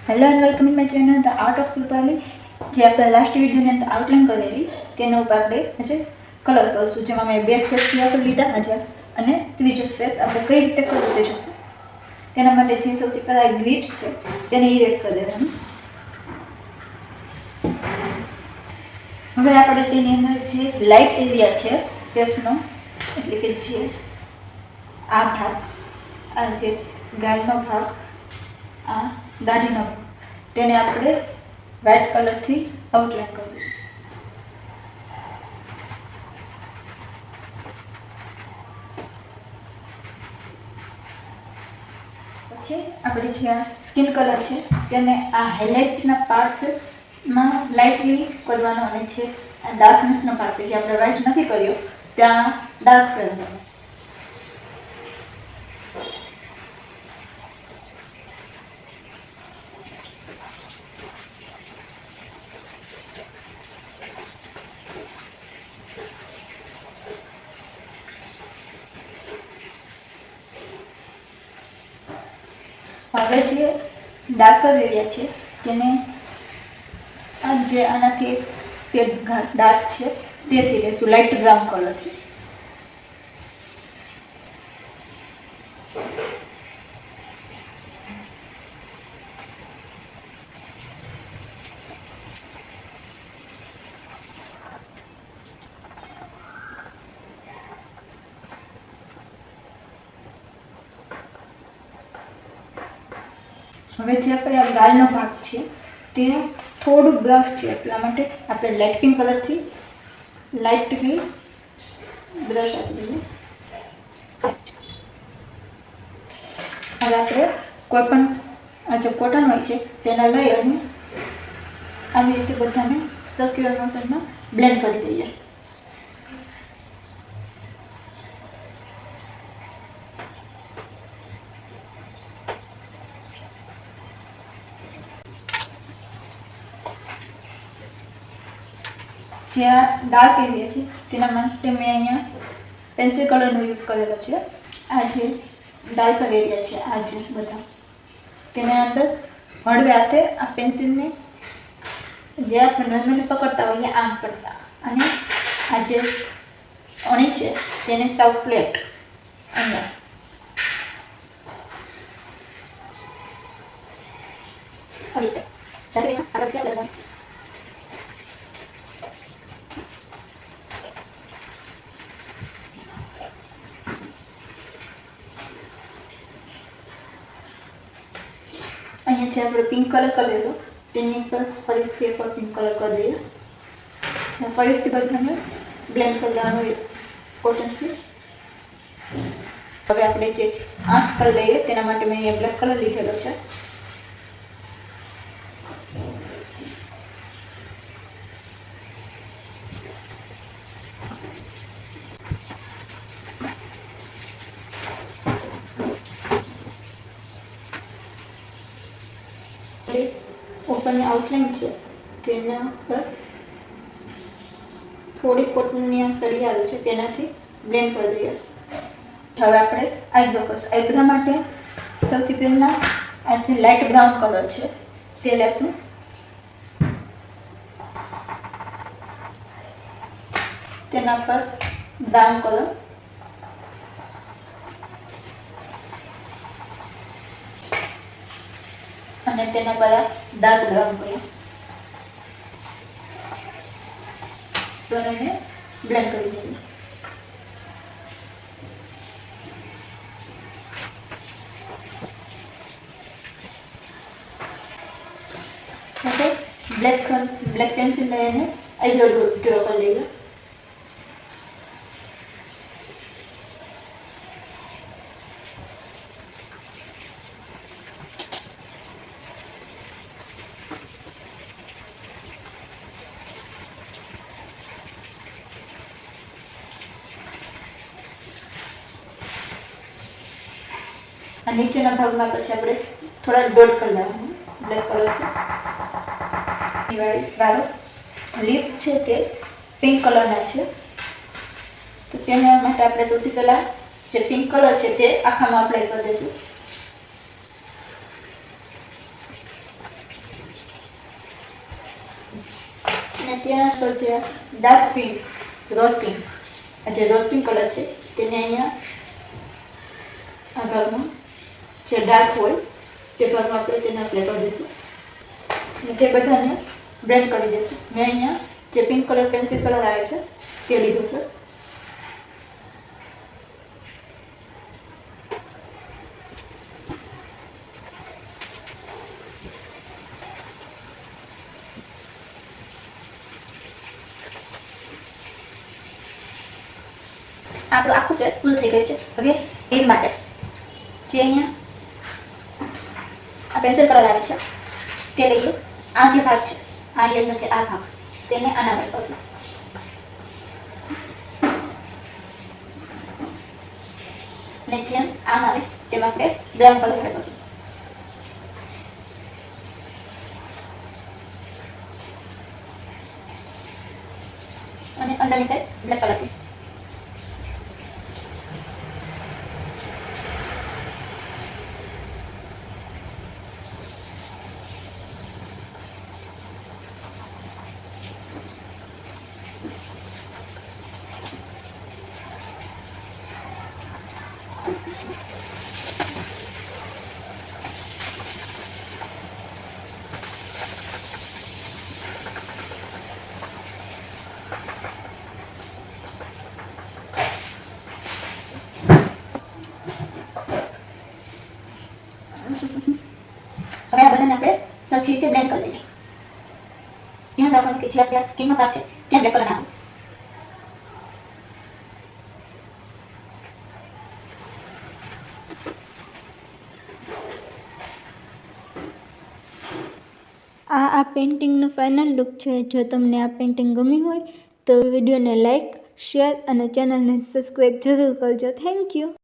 Hello and welcome in my channel the art of Krupali. જે આપણે last વિડીયોની અંદર આઉટલાઇન કરેલી તેના ઉપર આપણે આજે કલર કરીશું, જેમાં મેં બે ફેસ આપણે લીધા આજે અને ત્રીજો ફેસ આપણે કઈ રીતે કરવું તે જોઈશું. તેના માટે જે સૌથી પહેલાં ગ્રીડ છે તેને ઇરેઝ કરી દેવાનું. હવે આપણે તેની અંદર જે લાઇટ એરિયા છે ફેસનો, એટલે કે જે આ ભાગ, આ જે ગાલનો ભાગ, આ દાઢીનો ભાગ, તેને આપણે વ્હાઇટ કલરથી આઉટલાઇન કરવું. પછી આપણે જે આ સ્કિન કલર છે તેને આ હાઇલાઇટના પાર્ટમાં લાઇટલી કરવાનો, અને જે આ ડાર્કનેસનો ભાગ છે જે આપણે વ્હાઇટ નથી કર્યો ત્યાં ડાર્ક કરવાનો. હવે જે ડાર્કર એરિયા છે તેને જે આનાથી એક શેડ ડાર્ક છે તેથી લેશું, લાઇટ બ્રાઉન કલરથી. હવે જે આપણે આ ગાલનો ભાગ છે તે થોડું બ્રશ છે, એટલા માટે આપણે લાઇટ પિંક કલરથી લાઇટલી બ્રશ આપી દઈએ. હવે આપણે કોઈ પણ આ જે કોટન હોય છે તેને લઈ અને આવી રીતે બધાને સર્ક્યુલર મોશનમાં બ્લેન્ડ કરી દઈએ. જે આ ડાર્ક એરિયા છે તેના માટે મેં અહીંયા પેન્સિલ કલરનો યુઝ કરેલો છે. આ જે ડાર્કર એરિયા છે, આ જે બધા, તેના અંદર હળવે હાથે આ પેન્સિલને જે આપણે નોર્મલી પકડતા હોઈએ આમ પડતા, અને આ જે અણી છે તેને સાવ ફ્લેટ અહીંયા અહીંયા જે આપણે પિંક કલર કરેલો તેની પર ફરીથી એક પિંક કલર કરી દઈએ. ફરીથી બધાને બ્લેન્ડ કરી દેવાનું કોટનથી. હવે આપણે જે આંખ કરી દઈએ તેના માટે મેં અહીંયા બ્લેક કલર લીધેલો છે. ઉપરની આઉટલાઇન છે તેના પર થોડી કોટનની આ સળી આવે છે તેનાથી બ્લેન્ડ કરી દઈએ. હવે આપણે આઈબ્રો કરશું. આઈબ્રો માટે સૌથી પહેલાં આ જે લાઇટ બ્રાઉન કલર છે તે લેશું. તેના પર બ્રાઉન કલર, અને તેના પર ડાર્ક બ્રાઉન કલર બંનેને બ્લેન્ડ કરી દઈએ. ઓકે, બ્લેક પેન્સિલ લઈને આઈબ્રો ડ્રો કરી લઈએ. આ નીચેના ભાગમાં પછી આપણે થોડા ડોટ કરી લેવાનું બ્લેક કલરથી. વાળો લિપ્સ છે તે પિંક કલરના છે, તો તેના માટે આપણે સૌથી પહેલાં જે પિંક કલર છે તે આખામાં અપ્લાય કરી દઈશું. ત્યાં તો છે ડાર્ક પિંક, રોઝ પિંક. આ જે રોઝ પિંક કલર છે તેને અહીંયા આ ભાગમાં જે ડાર્ક હોય તે ભાગમાં આપણે તેને એપ્લાય કરી દઈશું અને તે બધાને બ્લેન્ડ કરી દઈશું. મેં અહીંયા જે પિંક કલર પેન્સિલ કલર આવે છે તે લીધો છે. આપણું આખું ફેસ ફૂલ થઈ ગયું છે. હવે એ માટે જે અહીંયા આ પેન્સિલ કલર આવે છે તે લઈએ. આ જે ભાગ છે આ લેયરનો છે આ ભાગ તેને આના પર કરશું. અને જેમ આમ આવે તેમ આપણે બ્રાઉન કલર કરશું અને અંદરની સાઈડ બ્લેક કલરથી. હવે આ બધાને આપણે સરખી રીતે બ્લેન્ડ કરી દઈએ. ધ્યાન રાખવાનું કે જે આપણા સ્કિનનો ભાગ છે ત્યાં બ્લેક કલર નાખો. આ પેઇન્ટિંગનો ફાઇનલ લુક છે. જો તમને આ પેઇન્ટિંગ ગમી હોય તો વિડીયોને લાઇક, શેર અને ચેનલને સબસ્ક્રાઈબ જરૂર કરજો. Thank you.